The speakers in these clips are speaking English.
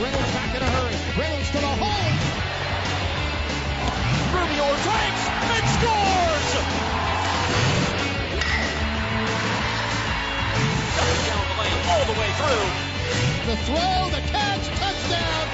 Reynolds back in a hurry. Reynolds to the hole. Rubio takes and scores! Down the lane all the way through. The throw, the catch, touchdown!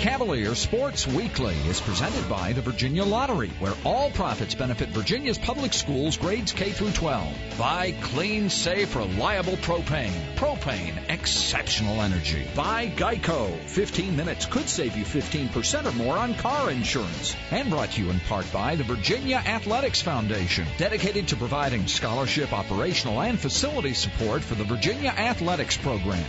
Cavalier Sports Weekly is presented by the Virginia Lottery, where all profits benefit Virginia's public schools grades K through 12. Buy clean, safe, reliable propane. Propane, exceptional energy. Buy Geico. 15 minutes could save you 15% or more on car insurance. And brought to you in part by the Virginia Athletics Foundation, dedicated to providing scholarship, operational, and facility support for the Virginia Athletics program.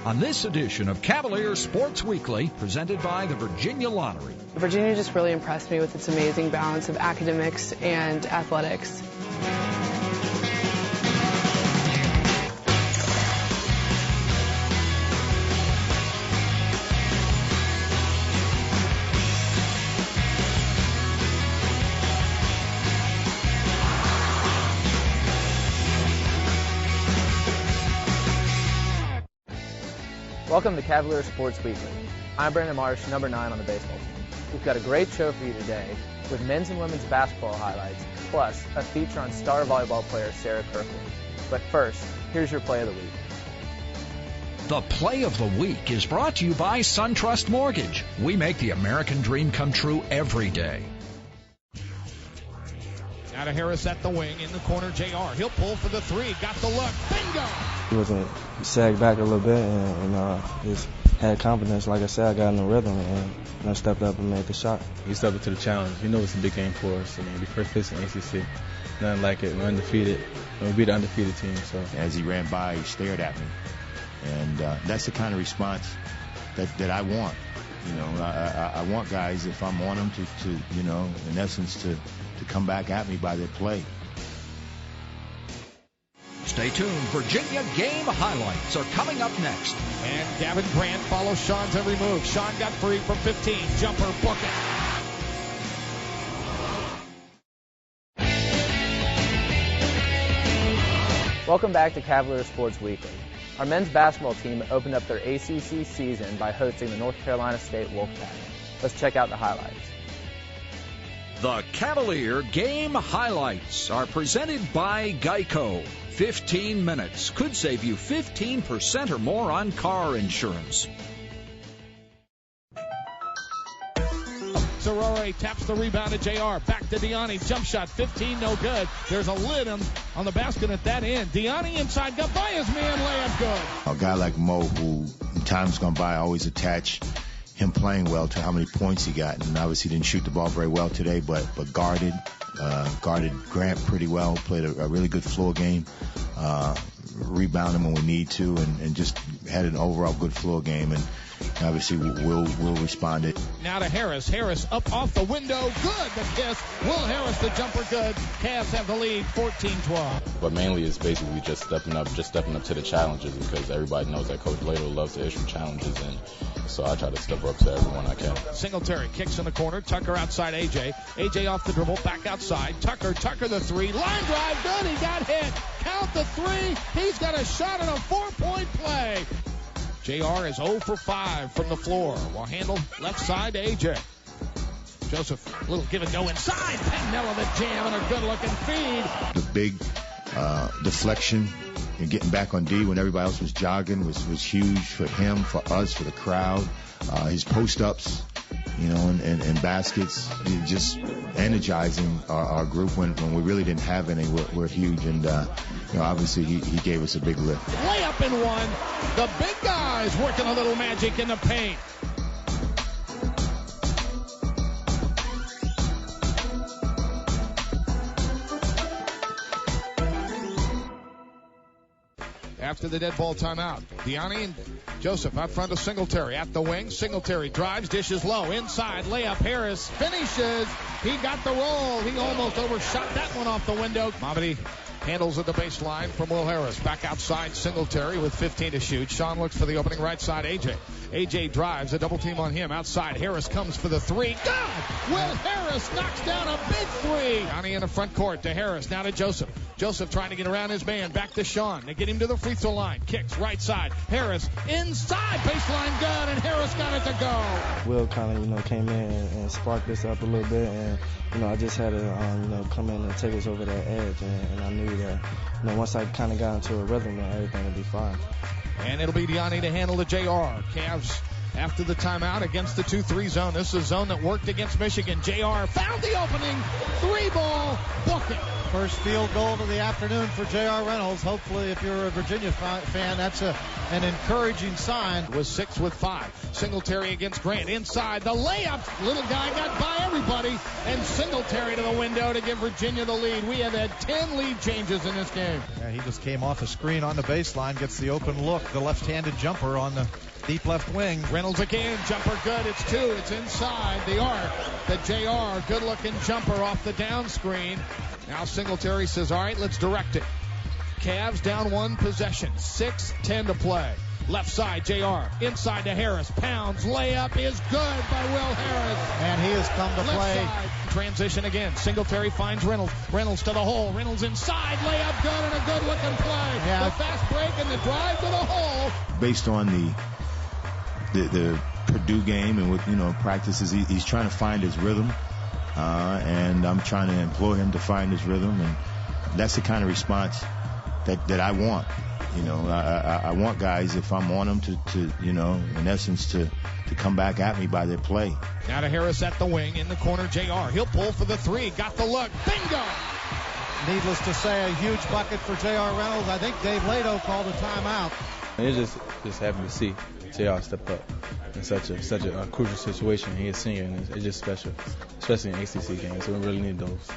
On this edition of Cavalier Sports Weekly, presented by the Virginia Lottery. Virginia just really impressed me with its amazing balance of academics and athletics. Welcome to Cavalier Sports Weekly. I'm Brandon Marsh, number 9 on the baseball team. We've got a great show for you today with men's and women's basketball highlights, plus a feature on star volleyball player Sarah Kirkland. But first, here's your play of the week. The Play of the Week is brought to you by SunTrust Mortgage. We make the American dream come true every day. Now to Harris at the wing, in the corner, JR. He'll pull for the three, got the look, bingo! He sagged back a little bit and just had confidence. Like I said, I got in the rhythm and I stepped up and made the shot. He stepped up to the challenge. You know it's a big game for us. I mean, we first placed in ACC. Nothing like it. We're undefeated. And we beat the undefeated team. So as he ran by, he stared at me. And that's the kind of response that I want. You know, I want guys, if I'm on them, to you know, in essence, to come back at me by their play. Stay tuned. Virginia game highlights are coming up next. And Gavin Grant follows Sean's every move. Sean got free from 15. Jumper, book it. Welcome back to Cavalier Sports Weekly. Our men's basketball team opened up their ACC season by hosting the North Carolina State Wolfpack. Let's check out the highlights. The Cavalier game highlights are presented by Geico. 15 minutes could save you 15% or more on car insurance. Zarore taps the rebound to JR. Back to Deani. Jump shot, 15, no good. There's a lid on the basket at that end. Deani inside, got by his man, layup good. A guy like Mo, who in times gone by, always attach him playing well to how many points he got. And obviously didn't shoot the ball very well today, but guarded Grant pretty well, played a really good floor game, rebounded him when we need to, and just had an overall good floor game. And obviously Will responded. Now to Harris. Harris up off the window. Good, the kiss. Will Harris, the jumper, good. Cavs have the lead, 14-12. But mainly it's basically just stepping up to the challenges, because everybody knows that Coach Lato loves to issue challenges, and so I try to step up to everyone I can. Singletary kicks in the corner. Tucker outside AJ. AJ off the dribble, back outside. Tucker the three. Line drive, good. He got hit. Count the three. He's got a shot and a 4-point play. JR is 0 for 5 from the floor. While handled left side to AJ. Joseph, a little give and go inside. Pennell with a jam and a good-looking feed. The big deflection and getting back on D when everybody else was jogging was huge for him, for us, for the crowd. His post-ups, you know, and baskets, just energizing our group when we really didn't have any. We're huge, and you know, obviously he gave us a big lift. Layup in one. The big guys working a little magic in the paint. After the dead ball timeout, Deani and Joseph out front of Singletary at the wing. Singletary drives, dishes low, inside, layup. Harris finishes. He got the roll. He almost overshot that one off the window. Mamadi handles at the baseline from Will Harris. Back outside, Singletary with 15 to shoot. Sean looks for the opening right side, AJ. AJ drives, a double team on him. Outside, Harris comes for the three. Good! Will Harris knocks down a big three. Deani in the front court to Harris, now to Joseph. Joseph trying to get around his man, back to Sean. They get him to the free throw line. Kicks right side. Harris inside, baseline good, and Harris got it to go. Will kind of, came in and sparked this up a little bit, and, I just had to, come in and take us over that edge, and I knew that, once I kind of got into a rhythm, then everything would be fine. And it'll be Deani to handle the JR. Cavs after the timeout against the 2-3 zone. This is a zone that worked against Michigan. JR found the opening. 3-ball, book it. First field goal of the afternoon for J.R. Reynolds. Hopefully, if you're a Virginia fan, that's an encouraging sign. Was 6 with 5. Singletary against Grant. Inside, the layup. Little guy got by everybody. And Singletary to the window to give Virginia the lead. We have had 10 lead changes in this game. Yeah, he just came off a screen on the baseline, gets the open look. The left-handed jumper on the deep left wing. Reynolds again, jumper good. It's 2. It's inside the arc. The JR, good-looking jumper off the down screen. Now Singletary says, all right, let's direct it. Cavs down 1 possession. 6:10 to play. Left side, JR. Inside to Harris. Pounds. Layup is good by Will Harris. And he has come to Left play. Side. Transition again. Singletary finds Reynolds. Reynolds to the hole. Reynolds inside. Layup good and a good-looking play. Yeah. The fast break and the drive to the hole. Based on the Purdue game and what practices, he's trying to find his rhythm, and I'm trying to implore him to find his rhythm, and that's the kind of response that I want. I want guys, if I'm on them, to in essence to come back at me by their play. Now to Harris at the wing in the corner. JR, he'll pull for the 3. Got the look. Bingo. Needless to say, a huge bucket for J.R. Reynolds. I think Dave Lato called a timeout. It's just happy to see JR step up in such a crucial situation. He's a senior, and it's just special, especially in ACC games. So we really need those.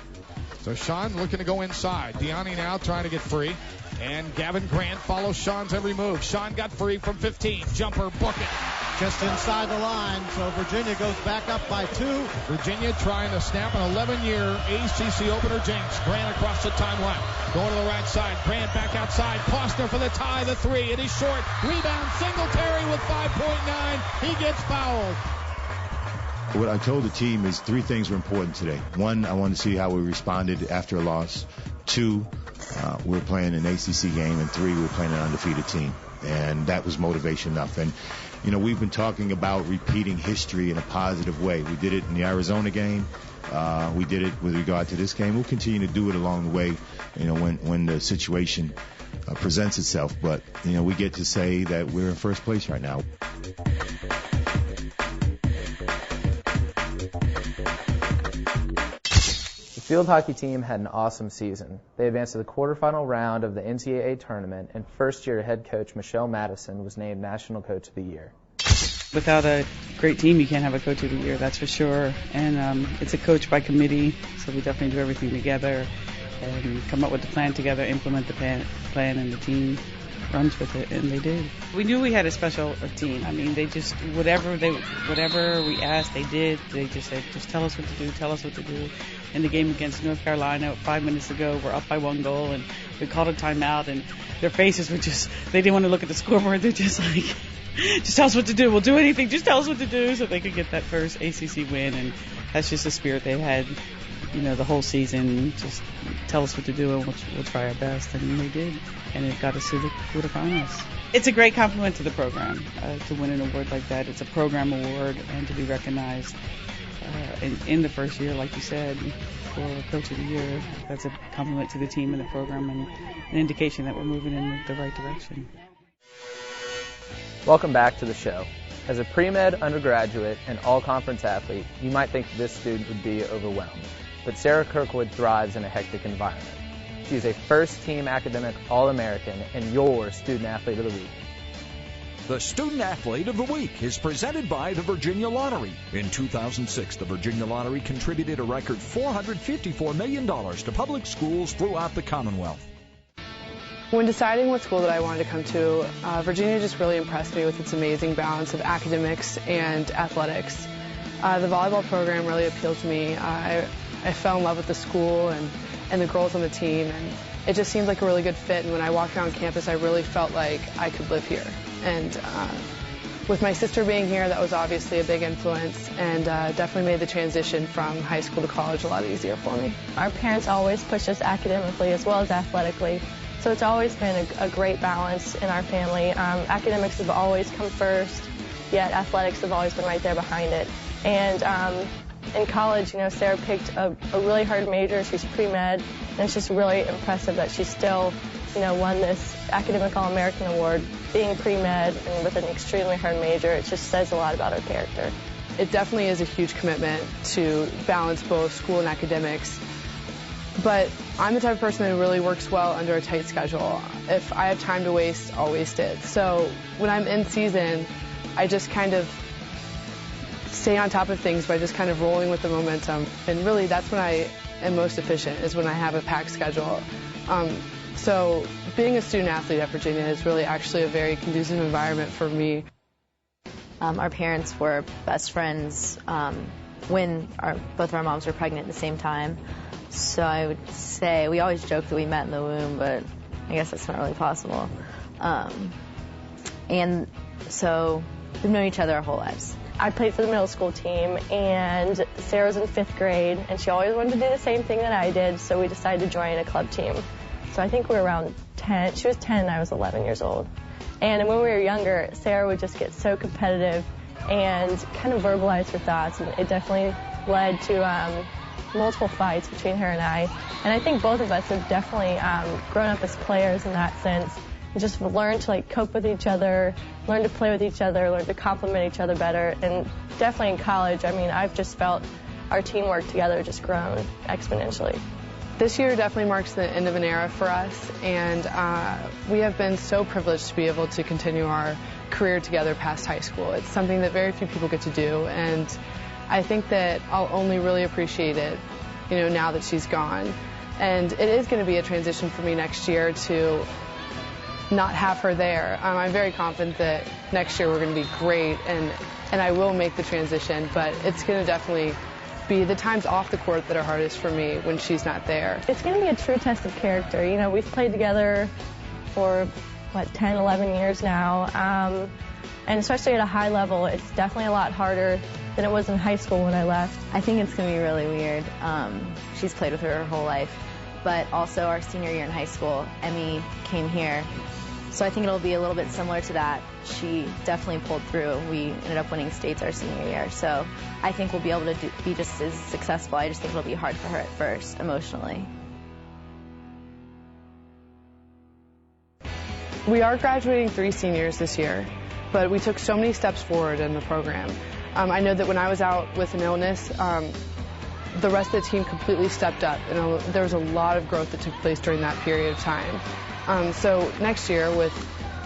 So Sean looking to go inside. Deani now trying to get free. And Gavin Grant follows Sean's every move. Sean got free from 15. Jumper, book it. Just inside the line, so Virginia goes back up by 2. Virginia trying to snap an 11-year ACC opener jinx. Grant across the timeline. Going to the right side. Grant back outside. Costner for the tie, the 3. It is short. Rebound, Singletary with 5.9. He gets fouled. What I told the team is 3 things were important today. 1, I wanted to see how we responded after a loss. 2, we're playing an ACC game. And 3, we're playing an undefeated team. And that was motivation enough. And, we've been talking about repeating history in a positive way. We did it in the Arizona game. We did it with regard to this game. We'll continue to do it along the way, when the situation presents itself. But, we get to say that we're in first place right now. The field hockey team had an awesome season. They advanced to the quarterfinal round of the NCAA tournament, and first-year head coach Michelle Madison was named National Coach of the Year. Without a great team, you can't have a Coach of the Year, that's for sure. And it's a coach by committee, so we definitely do everything together and come up with the plan together, implement the plan, and the team runs with it, and they did. We knew we had a special team. I mean, they just, whatever we asked, they did. They just said, just tell us what to do. In the game against North Carolina 5 minutes ago, we're up by 1 goal, and we called a timeout, and their faces were just, they didn't want to look at the scoreboard. They're just like, just tell us what to do. We'll do anything. Just tell us what to do, so they could get that first ACC win, and that's just the spirit they had, the whole season. Just tell us what to do, and we'll try our best, and they did, and it got us to the quarterfinals. It's a great compliment to the program to win an award like that. It's a program award, and to be recognized in the first year, like you said, for Coach of the Year, that's a compliment to the team and the program, and an indication that we're moving in the right direction. Welcome back to the show. As a pre-med undergraduate and all-conference athlete, you might think this student would be overwhelmed. But Sarah Kirkwood thrives in a hectic environment. She is a first-team academic All-American and your Student Athlete of the Week. The Student Athlete of the Week is presented by the Virginia Lottery. In 2006, the Virginia Lottery contributed a record $454 million to public schools throughout the Commonwealth. When deciding what school that I wanted to come to, Virginia just really impressed me with its amazing balance of academics and athletics. The volleyball program really appealed to me. I fell in love with the school and the girls on the team, and it just seemed like a really good fit. And when I walked around campus, I really felt like I could live here. And With my sister being here, that was obviously a big influence, and definitely made the transition from high school to college a lot easier for me. Our parents always pushed us academically as well as athletically, so it's always been a great balance in our family. Academics have always come first, yet athletics have always been right there behind it. And in college, you know, Sarah picked a really hard major. She's pre-med, and it's just really impressive that she still, you know, won this Academic All-American Award being pre-med and with an extremely hard major. It just says a lot about her character. It definitely is a huge commitment to balance both school and academics, but I'm the type of person that really works well under a tight schedule. If I have time to waste, I'll waste it. So when I'm in season, I just kind of stay on top of things by just kind of rolling with the momentum. And really, that's when I am most efficient, is when I have a packed schedule. So being a student athlete at Virginia is really actually a very conducive environment for me. Our parents were best friends when both of our moms were pregnant at the same time. So I would say, we always joke that we met in the womb, but I guess that's not really possible. And so we've known each other our whole lives. I played for the middle school team, and Sarah was in 5th grade, and she always wanted to do the same thing that I did, so we decided to join a club team. So I think we were around 10. She was 10 and I was 11 years old. And when we were younger, Sarah would just get so competitive and kind of verbalize her thoughts, and it definitely led to multiple fights between her and I. And I think both of us have definitely grown up as players in that sense. And just learned to cope with each other, learn to play with each other, learn to compliment each other better. And definitely in college, I mean, I've just felt our teamwork together just grown exponentially. This year definitely marks the end of an era for us, and we have been so privileged to be able to continue our career together past high school. It's something that very few people get to do, and I think that I'll only really appreciate it, you know, now that she's gone. And it is going to be a transition for me next year to not have her there. I'm very confident that next year we're going to be great, and I will make the transition, but it's going to definitely be the times off the court that are hardest for me when she's not there. It's going to be a true test of character. You know, we've played together for, 10, 11 years now, and especially at a high level, it's definitely a lot harder than it was in high school when I left. I think it's going to be really weird. She's played with her whole life, but also our senior year in high school, Emmy came here. So I think it'll be a little bit similar to that. She definitely pulled through. We ended up winning states our senior year. So I think we'll be able to be just as successful. I just think it'll be hard for her at first, emotionally. We are graduating 3 seniors this year, but we took so many steps forward in the program. I know that when I was out with an illness, the rest of the team completely stepped up, and there was a lot of growth that took place during that period of time. So next year, with,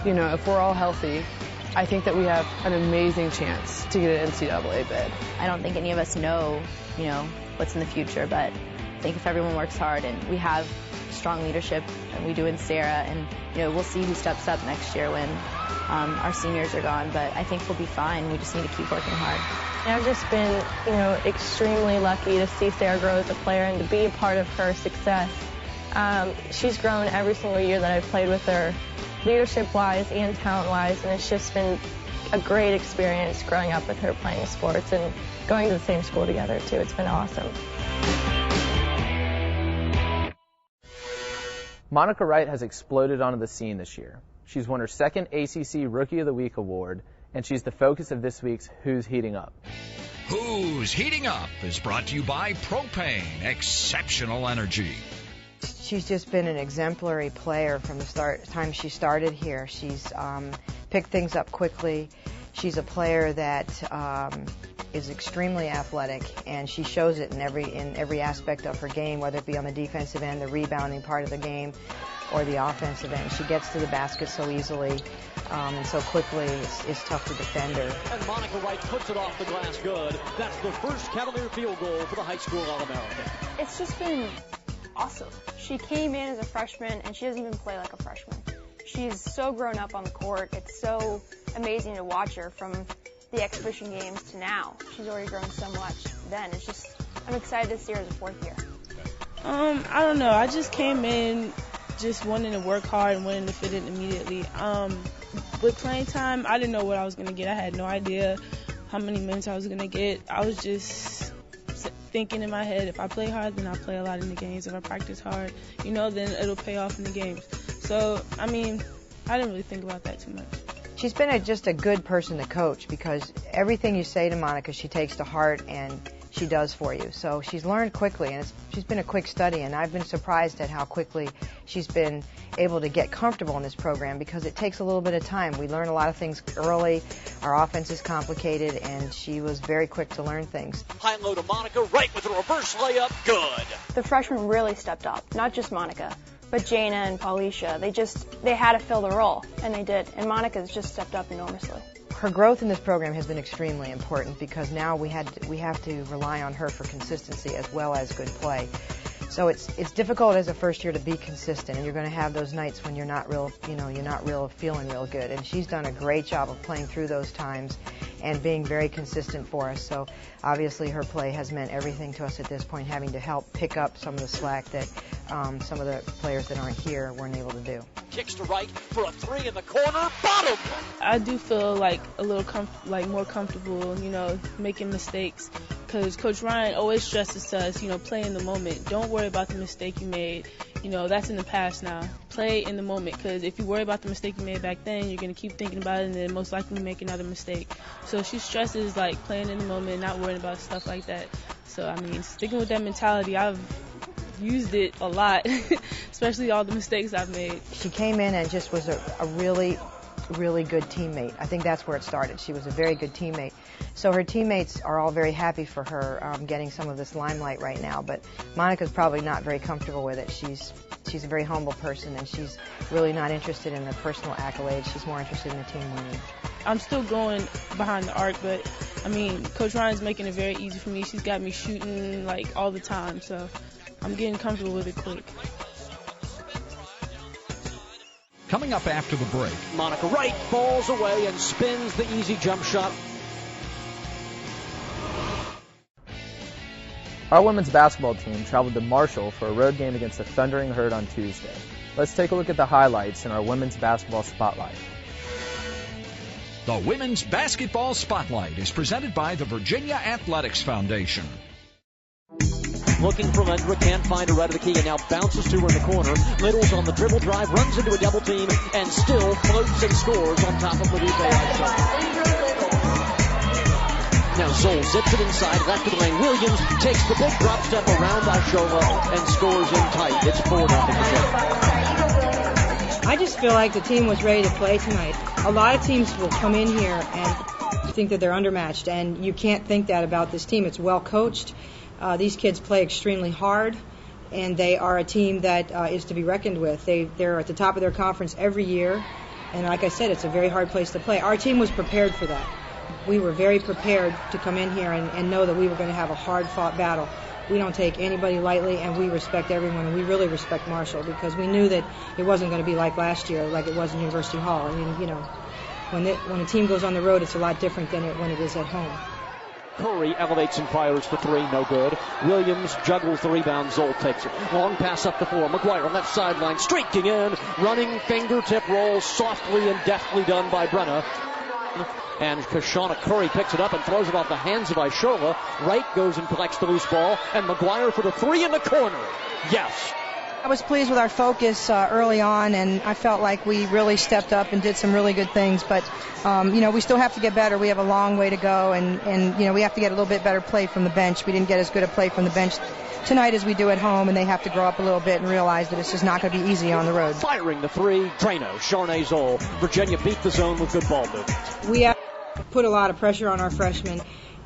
you know, if we're all healthy, I think that we have an amazing chance to get an NCAA bid. I don't think any of us know, you know, what's in the future, but I think if everyone works hard and we have strong leadership, and we do in Sarah, and, you know, we'll see who steps up next year when our seniors are gone, but I think we'll be fine. We just need to keep working hard. I've just been, you know, extremely lucky to see Sarah grow as a player and to be a part of her success. She's grown every single year that I've played with her, leadership-wise and talent-wise, and it's just been a great experience growing up with her playing sports and going to the same school together, too. It's been awesome. Monica Wright has exploded onto the scene this year. She's won her 2nd ACC Rookie of the Week award, and she's the focus of this week's Who's Heating Up. Who's Heating Up is brought to you by Propane, exceptional energy. She's just been an exemplary player from the time she started here. She's picked things up quickly. She's a player that is extremely athletic, and she shows it in every aspect of her game, whether it be on the defensive end, the rebounding part of the game, or the offensive end. She gets to the basket so easily and so quickly, it's tough to defend her. And Monica Wright puts it off the glass good. That's the first Cavalier field goal for the high school All-American. It's just been awesome. She came in as a freshman, and she doesn't even play like a freshman. She's so grown up on the court. It's so amazing to watch her from the exhibition games to now. She's already grown so much then. It's just, I'm excited to see her as a 4th year. I don't know. I just came in just wanting to work hard and wanting to fit in immediately. With playing time, I didn't know what I was going to get. I had no idea how many minutes I was going to get. I was just thinking in my head, if I play hard, then I'll play a lot in the games. If I practice hard, then it'll pay off in the games. So, I didn't really think about that too much. She's been just a good person to coach because everything you say to Monica, she takes to heart and she does for you. So she's learned quickly, and she's been a quick study, and I've been surprised at how quickly she's been able to get comfortable in this program because it takes a little bit of time. We learn a lot of things early. Our offense is complicated, and she was very quick to learn things. High and low to Monica, right with a reverse layup, good. The freshmen really stepped up, not just Monica, but Jana and Paulisha. They had to fill the role, and they did. And Monica's just stepped up enormously. Her growth in this program has been extremely important because now we have to rely on her for consistency as well as good play. So it's difficult as a first year to be consistent, and you're going to have those nights when you're not feeling real good. And she's done a great job of playing through those times and being very consistent for us. So obviously her play has meant everything to us at this point, having to help pick up some of the slack that some of the players that aren't here weren't able to do. Kicks to right for a three in the corner, bottom. I do feel like a little more comfortable, making mistakes. Because Coach Ryan always stresses to us, play in the moment. Don't worry about the mistake you made. That's in the past now. Play in the moment, because if you worry about the mistake you made back then, you're going to keep thinking about it and then most likely make another mistake. So she stresses, playing in the moment, not worrying about stuff like that. So, sticking with that mentality, I've used it a lot, especially all the mistakes I've made. She came in and just was a really good teammate. I think that's where it started. She was a very good teammate. So her teammates are all very happy for her getting some of this limelight right now, but Monica's probably not very comfortable with it. She's a very humble person, and she's really not interested in the personal accolades. She's more interested in the team winning. I'm still going behind the arc, but Coach Ryan's making it very easy for me. She's got me shooting all the time, so I'm getting comfortable with it quick. Coming up after the break. Monica Wright falls away and spins the easy jump shot. Our women's basketball team traveled to Marshall for a road game against the Thundering Herd on Tuesday. Let's take a look at the highlights in our women's basketball spotlight. The Women's Basketball Spotlight is presented by the Virginia Athletics Foundation. Looking for Lendra, can't find her right of the key, and now bounces to her in the corner. Little's on the dribble drive, runs into a double team, and still floats and scores on top of Madupe. Now Zoll zips it inside, left of the lane. Williams takes the big drop step around Ishola and scores in tight. It's 4-0 Virginia. I just feel like the team was ready to play tonight. A lot of teams will come in here and think that they're undermatched, and you can't think that about this team. It's well coached. These kids play extremely hard, and they are a team that is to be reckoned with. They're at the top of their conference every year, and like I said, it's a very hard place to play. Our team was prepared for that. We were very prepared to come in here and know that we were going to have a hard-fought battle. We don't take anybody lightly, and we respect everyone, and we really respect Marshall because we knew that it wasn't going to be like last year, like it was in University Hall. When a team goes on the road, it's a lot different than when it is at home. Curry elevates and fires for three, no good. Williams juggles the rebound, Zoll takes it. Long pass up the floor, McGuire left sideline, streaking in, running fingertip roll, softly and deftly done by Brenna. And Kashana Curry picks it up and throws it off the hands of Ishola. Wright goes and collects the loose ball, and McGuire for the three in the corner. Yes. I was pleased with our focus early on, and I felt like we really stepped up and did some really good things. But, we still have to get better. We have a long way to go, and we have to get a little bit better play from the bench. We didn't get as good a play from the bench tonight as we do at home, and they have to grow up a little bit and realize that it's just not going to be easy on the road. Firing the three, Drano, Charnay Zoll. Virginia beat the zone with good ball movement. We have put a lot of pressure on our freshmen.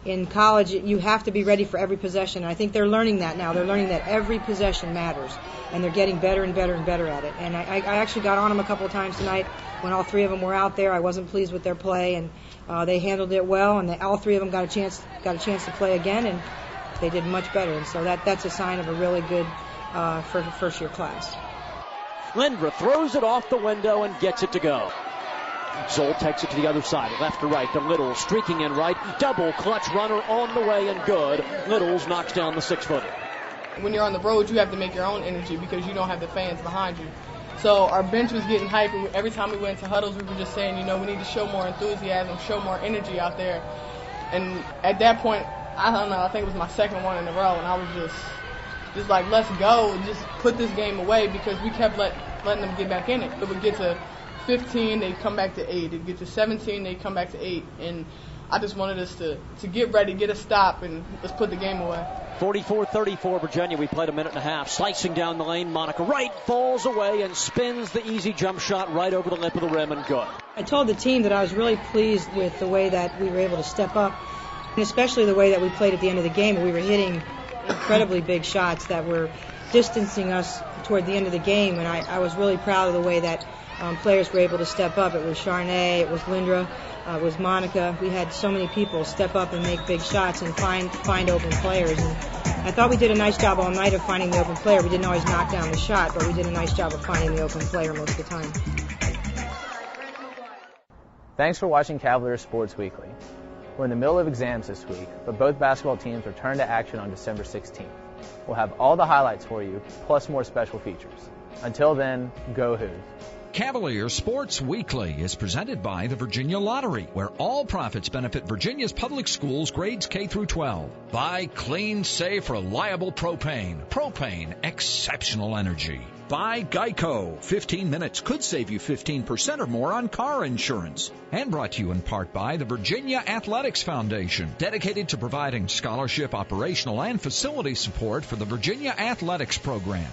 In college, you have to be ready for every possession. And I think they're learning that now. They're learning that every possession matters, and they're getting better and better and better at it. And I actually got on them a couple of times tonight when all three of them were out there. I wasn't pleased with their play, and they handled it well. And all three of them got a chance to play again, and they did much better. And so that's a sign of a really good first-year class. Lindra throws it off the window and gets it to go. Zoll takes it to the other side, left to right to Little, streaking in right, double clutch runner on the way and good. Littles knocks down the 6-footer. When you're on the road, you have to make your own energy because you don't have the fans behind you. So our bench was getting hyped. Every time we went to huddles, we were just saying, we need to show more enthusiasm, show more energy out there. And at that point, I don't know, I think it was my second one in a row, and I was just like, let's go, just put this game away, because we kept letting them get back in it. It would get to 15, they'd come back to 8. It'd get to 17, they'd come back to 8. And I just wanted us to get ready, get a stop, and let's put the game away. 44-34 Virginia. We played a minute and a half. Slicing down the lane, Monica Wright falls away and spins the easy jump shot right over the lip of the rim and good. I told the team that I was really pleased with the way that we were able to step up, and especially the way that we played at the end of the game. We were hitting incredibly big shots that were distancing us toward the end of the game, and I was really proud of the way that players were able to step up. It was Charnay, it was Lindra, it was Monica. We had so many people step up and make big shots and find open players. And I thought we did a nice job all night of finding the open player. We didn't always knock down the shot, but we did a nice job of finding the open player most of the time. Thanks for watching Cavalier Sports Weekly. We're in the middle of exams this week, but both basketball teams return to action on December 16th. We'll have all the highlights for you, plus more special features. Until then, go Hoos. Cavalier Sports Weekly is presented by the Virginia Lottery, where all profits benefit Virginia's public schools grades K through 12. By clean, safe, reliable propane. Propane, exceptional energy. By Geico. 15 minutes could save you 15% or more on car insurance. And brought to you in part by the Virginia Athletics Foundation, dedicated to providing scholarship, operational, and facility support for the Virginia Athletics program.